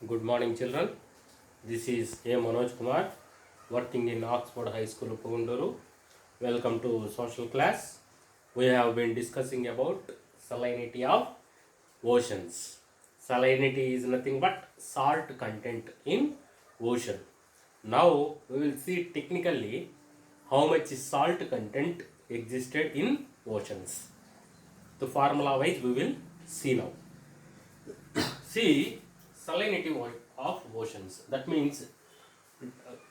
Good morning, children. This is A. Manoj Kumar, working in Oxford High School, Pugunduru. Welcome to social class. We have been discussing about salinity of oceans. Salinity is nothing but salt content in ocean. Now we will see technically how much salt content existed in oceans. The formula wise we will see now. See, salinity of oceans. That means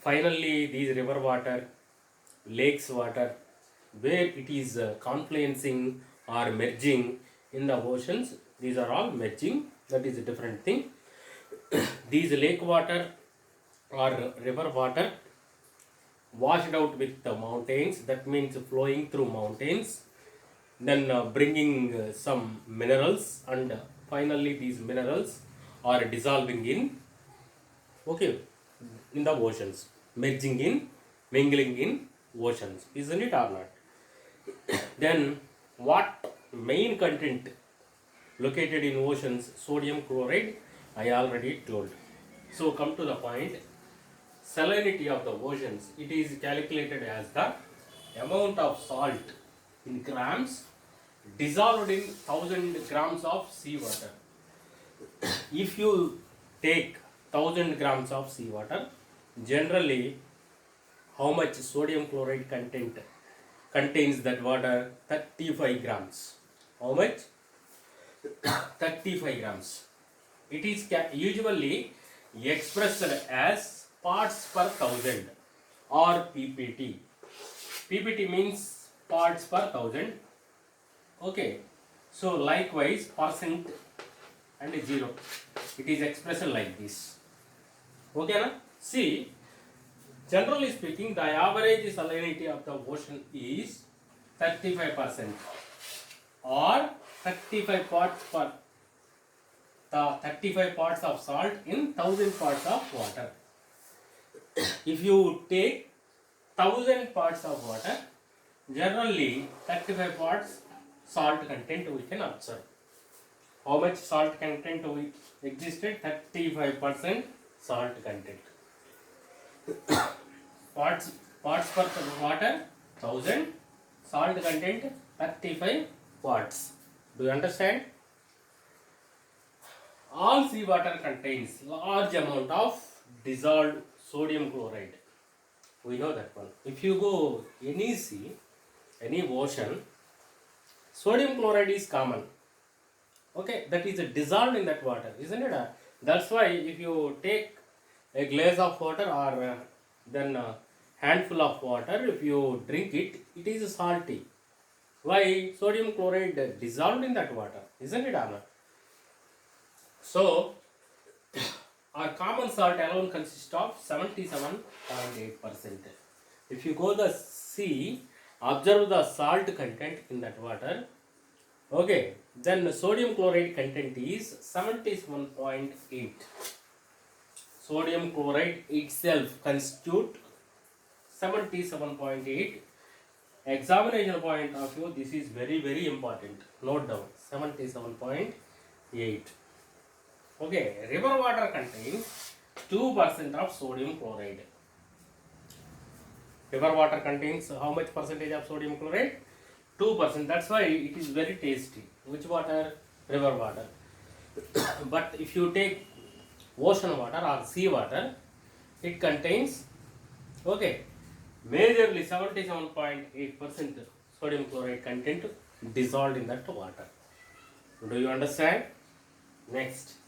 finally these river water, lakes water, where it is confluencing or merging in the oceans, these are all merging. That is a different thing. These lake water or river water washed out with the mountains. That means flowing through mountains, then bringing some minerals, and finally these minerals are dissolving in the oceans, mingling in oceans, isn't it or not? Then what main content located in oceans? Sodium chloride, I already told. So come to the point. Salinity of the oceans, it is calculated as the amount of salt in grams dissolved in 1000 grams of seawater. If you take 1000 grams of seawater, generally how much sodium chloride content contains that water? 35 grams. How much? 35 grams. It is usually expressed as parts per thousand or PPT. PPT means parts per thousand. Okay. So likewise percent and 0. It is expressed like this. Okay, na? See, generally speaking, the average salinity of the ocean is 35% or 35 parts per the 35 parts of salt in 1000 parts of water. If you take 1000 parts of water, generally 35 parts salt content we can observe. How much salt content we existed? 35% salt content. Parts per water 1000, salt content 35 parts. Do you understand? All seawater contains large amount of dissolved sodium chloride. We know that one. If you go any sea, any ocean, sodium chloride is common. Okay, that is dissolved in that water, isn't it? That's why if you take a glass of water or then a handful of water, if you drink it, it is salty. Why? Sodium chloride dissolved in that water, isn't it, Anna? So, our common salt alone consists of 77.8%. If you go the sea, observe the salt content in that water. Okay, then the sodium chloride content is 77.8. Sodium chloride itself constitute 77.8. Examination point of view, this is very important. Note down 77.8. Okay, river water contains 2% of sodium chloride. River water contains how much percentage of sodium chloride? 2%. That's why it is very tasty. Which water? River water. But if you take ocean water or sea water, it contains majorly 77.8% sodium chloride content dissolved in that water. Do you understand? Next,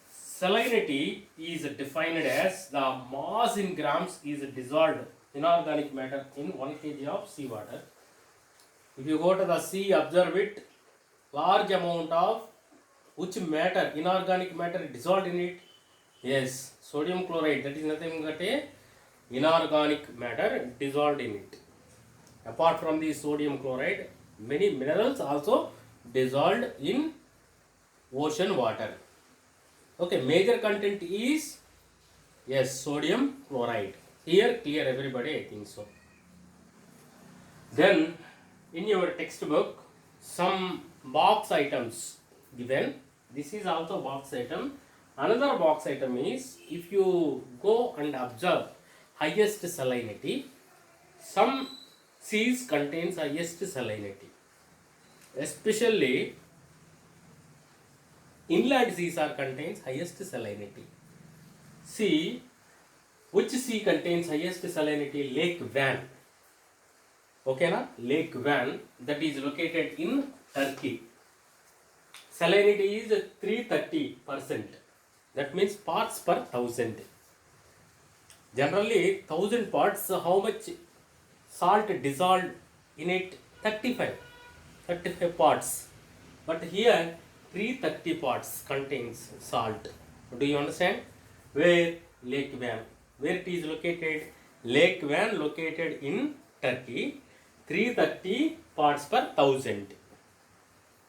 salinity is defined as the mass in grams is dissolved inorganic matter in 1 kg of seawater. If you go to the sea, observe it, large amount of which matter, inorganic matter dissolved in it? Yes, sodium chloride, that is nothing but a inorganic matter dissolved in it. Apart from the sodium chloride, many minerals also dissolved in ocean water. Okay, major content is, yes, sodium chloride. Here, clear everybody, I think so. Then, in your textbook, some box items given. This is also box item. Another box item is, if you go and observe highest salinity, some seas contains highest salinity. Especially inland seas are contains highest salinity. See, which sea contains highest salinity? Lake Van. Okay na? Lake Van, that is located in Turkey. Salinity is 330%. That means parts per thousand. Generally, 1000 parts, how much salt dissolved in it? 35 parts. But here, 330 parts contains salt. Do you understand? Where? Lake Van. Where it is located? Lake Van located in Turkey. 330 parts per thousand.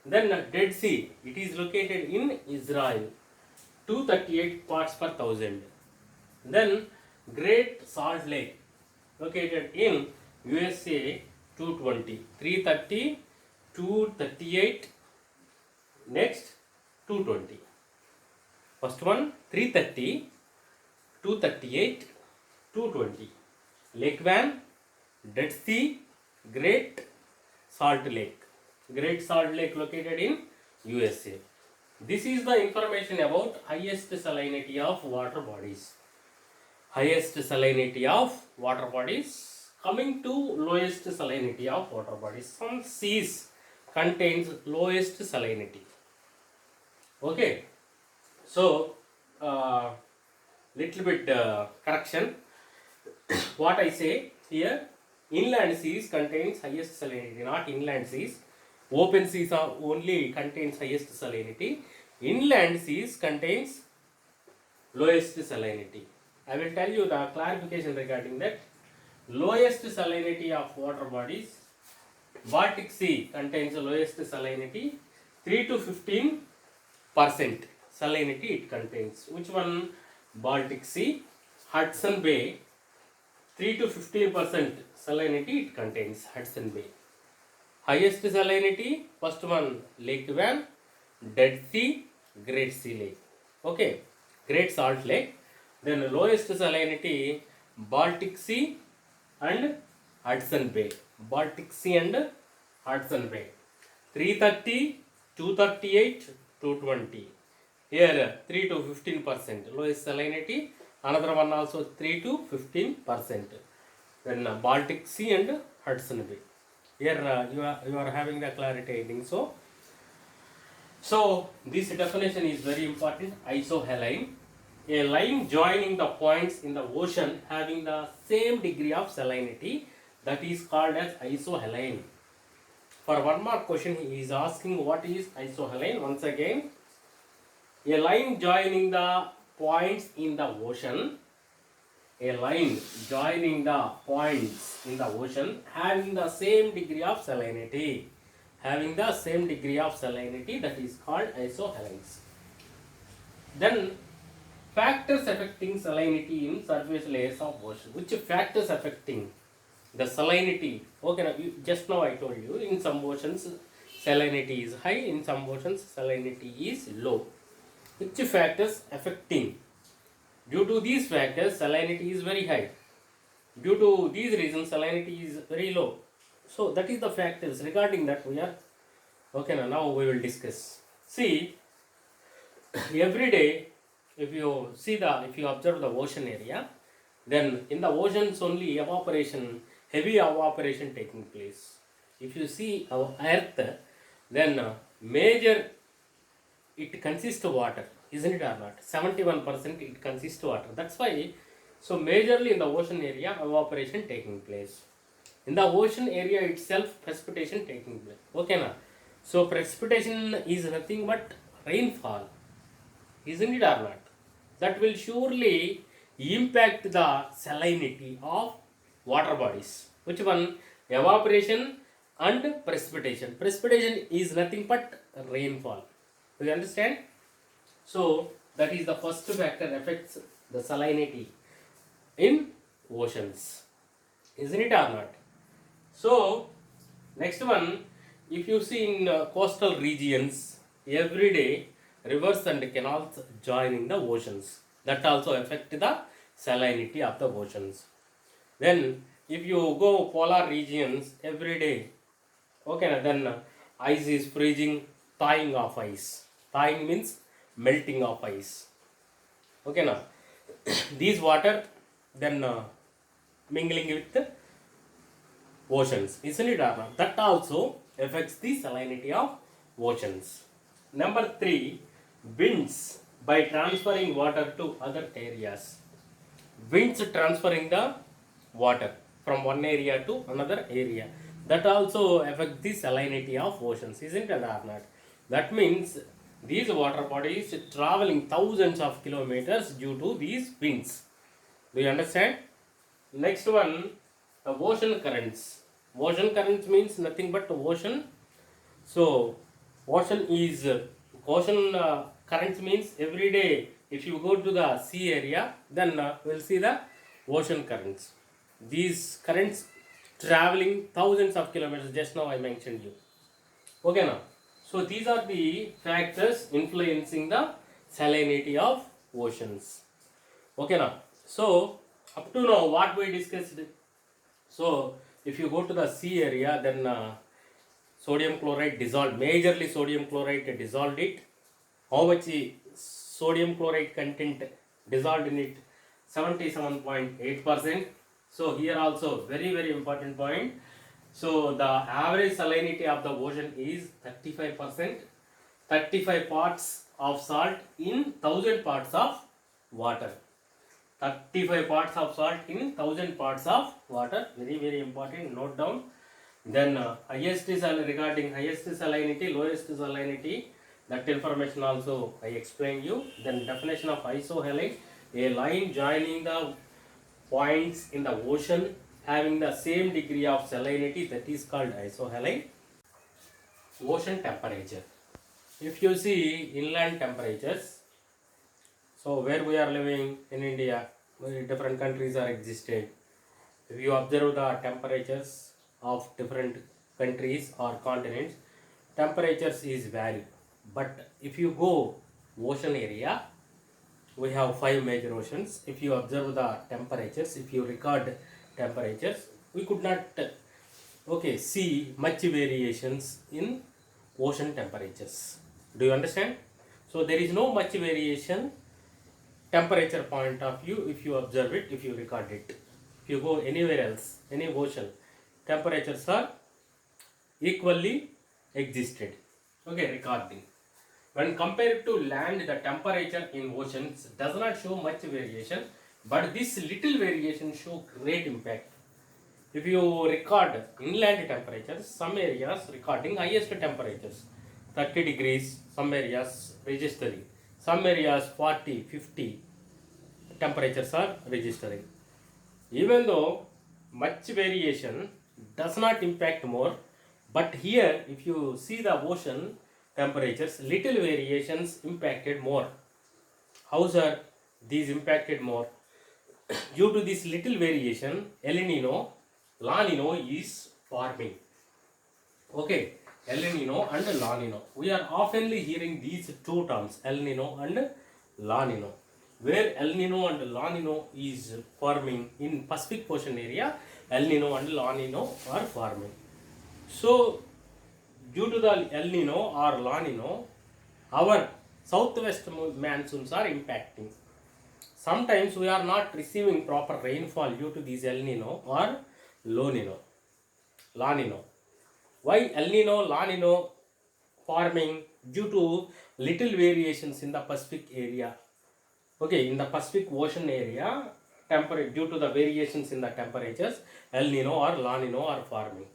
Then Dead Sea, it is located in Israel, 238 parts per thousand. Then Great Salt Lake, located in USA, 220, 330, 238, next 220. First one 330, 238, 220. Lake Van, Dead Sea, Great Salt Lake. Great Salt Lake located in USA. This is the information about highest salinity of water bodies. Highest salinity of water bodies. Coming to lowest salinity of water bodies. Some seas contains lowest salinity. Okay. So, little bit correction. What I say here, inland seas contains highest salinity, not inland seas. Open seas are only contains highest salinity. Inland seas contains lowest salinity. I will tell you the clarification regarding that. Lowest salinity of water bodies. Baltic Sea contains the lowest salinity. 3 to 15% salinity it contains. Which one? Baltic Sea. Hudson Bay, 3 to 15% salinity it contains. Hudson Bay. Highest salinity, first one Lake Van, Dead Sea, Great Sea Lake. Okay, Great Salt Lake. Then lowest salinity, Baltic Sea and Hudson Bay. Baltic Sea and Hudson Bay. 330, 238, 220. Here 3 to 15%. Lowest salinity. Another one also 3 to 15%. Then Baltic Sea and Hudson Bay. Here you are having the clarity, I think so. So this definition is very important. Isohaline, a line joining the points in the ocean having the same degree of salinity, that is called as isohaline. For one more question, he is asking what is isohaline. Once again, a line joining the points in the ocean, a line joining the points in the ocean having the same degree of salinity, that is called isohalines. Then factors affecting salinity in surface layers of ocean. Which factors affecting the salinity? Okay, now just now I told you, in some oceans salinity is high, in some oceans salinity is low. Which factors affecting? Due to these factors, salinity is very high. Due to these reasons, salinity is very low. So that is the factors. Regarding that we are okay. Now we will discuss. See, every day, if you observe the ocean area, then in the oceans only heavy evaporation taking place. If you see our earth, then major it consists of water, isn't it or not? 71% it consists of water. That's why, so majorly in the ocean area, evaporation taking place. In the ocean area itself, precipitation taking place. Okay, na? So precipitation is nothing but rainfall, isn't it or not? That will surely impact the salinity of water bodies. Which one? Evaporation and precipitation. Precipitation is nothing but rainfall. Do you understand? So that is the first factor affects the salinity in oceans, isn't it or not? So next one, if you see in coastal regions, every day rivers and canals joining the oceans. That also affect the salinity of the oceans. Then if you go polar regions every day, okay, then ice is freezing, thawing of ice. Thawing means melting of ice. Okay, now these water then mingling with the oceans, isn't it, Arna? That also affects the salinity of oceans. Number three, winds by transferring water to other areas. Winds transferring the water from one area to another area. That also affects the salinity of oceans, isn't it, Arnott? That means these water bodies traveling thousands of kilometers due to these winds. Do you understand? Next one, the ocean currents. Ocean currents means nothing but ocean. So, ocean currents means every day if you go to the sea area, then we'll see the ocean currents. These currents traveling thousands of kilometers. Just now I mentioned you. Okay, now. So these are the factors influencing the salinity of oceans. Okay, now. So up to now, what we discussed. So if you go to the sea area, then sodium chloride dissolved. Majorly sodium chloride dissolved it. How much sodium chloride content dissolved in it? 77.8%. So here also very important point. So the average salinity of the ocean is 35%. 35 parts of salt in 1000 parts of water. 35 parts of salt in 1000 parts of water. Very important. Note down. Then regarding highest salinity, lowest salinity. That information also I explained you. Then definition of isohalite, a line joining the points in the ocean having the same degree of salinity, that is called isohalite. Ocean temperature. If you see inland temperatures, so where we are living in India, different countries are existed. If you observe the temperatures of different countries or continents, temperatures is vary. But if you go ocean area, we have 5 major oceans. If you observe the temperatures, if you record temperatures, we could not see much variations in ocean temperatures. Do you understand? So there is no much variation temperature point of view if you observe it, if you record it. If you go anywhere else, any ocean, temperatures are equally existed. Okay, recording. When compared to land, the temperature in oceans does not show much variation, but this little variation show great impact. If you record inland temperatures, some areas recording highest temperatures, 30 degrees, some areas registering, some areas 40, 50 temperatures are registering. Even though much variation does not impact more, but here if you see the ocean temperatures, little variations impacted more. How are these impacted more? Due to this little variation, El Nino, La Nino is forming. Okay, El Nino and La Nino. We are oftenly hearing these two terms, El Nino and La Nino. Where El Nino and La Nino is forming in Pacific Ocean area, El Nino and La Nino are forming. So due to the El Nino or La Nino, our southwest monsoons are impacting. Sometimes we are not receiving proper rainfall due to these El Nino or La Nino. Why El Nino, La Nino forming? Due to little variations in the Pacific area. Okay, in the Pacific Ocean area, due to the variations in the temperatures, El Nino or La Nino are forming.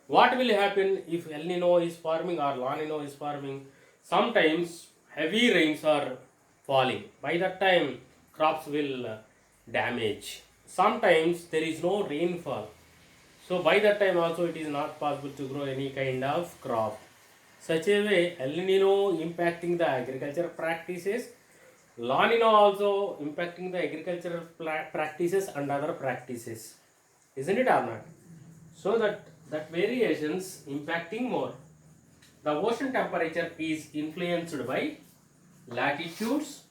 What will happen if El Nino is forming or La Nino is forming? Sometimes heavy rains are falling. By that time, crops will damage. Sometimes there is no rainfall. So by that time also it is not possible to grow any kind of crop. Such a way, El Nino impacting the agricultural practices, La Nina also impacting the agricultural practices and other practices. Isn't it or not? So that variations impacting more. The ocean temperature is influenced by latitudes,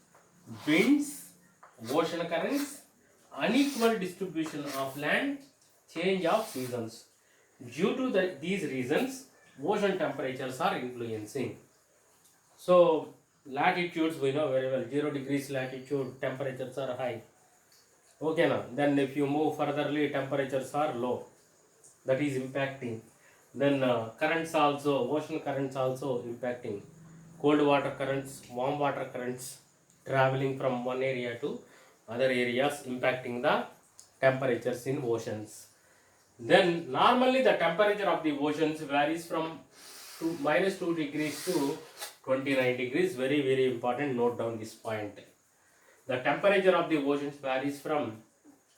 winds, ocean currents, unequal distribution of land, change of seasons. Due to these reasons, ocean temperatures are influencing. So, latitudes we know very well, 0 degrees latitude, temperatures are high. Okay, now, then if you move furtherly, temperatures are low. That is impacting. Then currents also, ocean currents also impacting. Cold water currents, warm water currents traveling from one area to other areas, impacting the temperatures in oceans. Then normally the temperature of the oceans varies from -2 degrees to 29 degrees. Very, very important. Note down this point. The temperature of the oceans varies from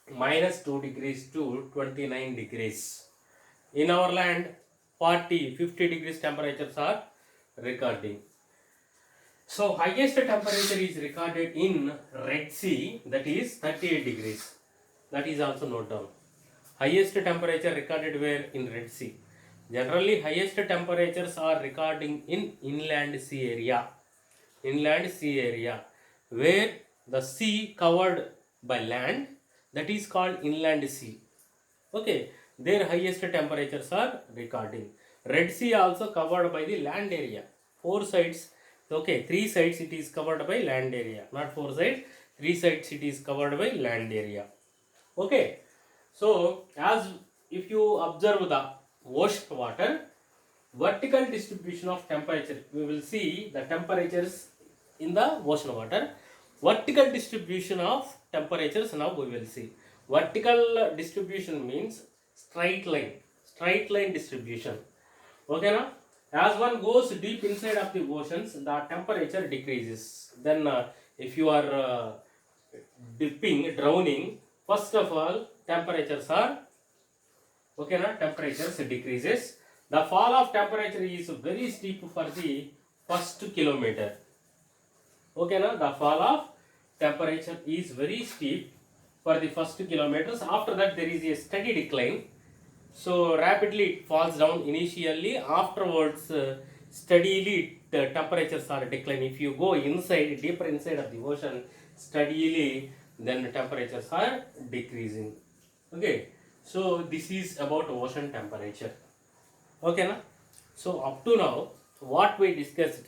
-2 degrees to 29 degrees. In our land, 40, 50 degrees temperatures are recording. So highest temperature is recorded in Red Sea, that is 38 degrees. That is also note down. Highest temperature recorded where? In Red Sea. Generally highest temperatures are recording in inland sea area. Inland sea area where the sea covered by land, that is called inland sea. Okay, their highest temperatures are recording. Red Sea also covered by the land area. 4 sides, okay, 3 sides it is covered by land area. Not 4 sides, 3 sides it is covered by land area. Okay, so as if you observe the ocean water, vertical distribution of temperature, we will see the temperatures in the ocean water. Vertical distribution of temperatures now we will see. Vertical distribution means straight line distribution. Okay, now as one goes deep inside of the oceans, the temperature decreases. Then if you are drowning, first of all temperatures are, okay, now temperatures decreases. The fall of temperature is very steep for the first kilometer. Okay, now the fall of temperature is very steep for the first kilometers. After that there is a steady decline. So rapidly it falls down initially. Afterwards steadily the temperatures are declining. If you go inside, deeper inside of the ocean, steadily then the temperatures are decreasing. Okay, so this is about ocean temperature. Okay, na? So up to now what we discussed,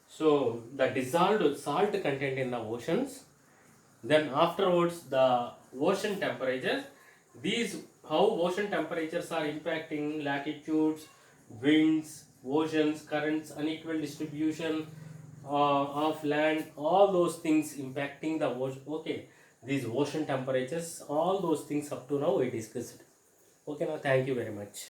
so the dissolved salt content in the oceans, then afterwards the ocean temperature, these how ocean temperatures are impacting latitudes, winds, oceans, currents, unequal distribution of land, all those things impacting the ocean. Okay, these ocean temperatures, all those things up to now we discussed. Okay, now thank you very much.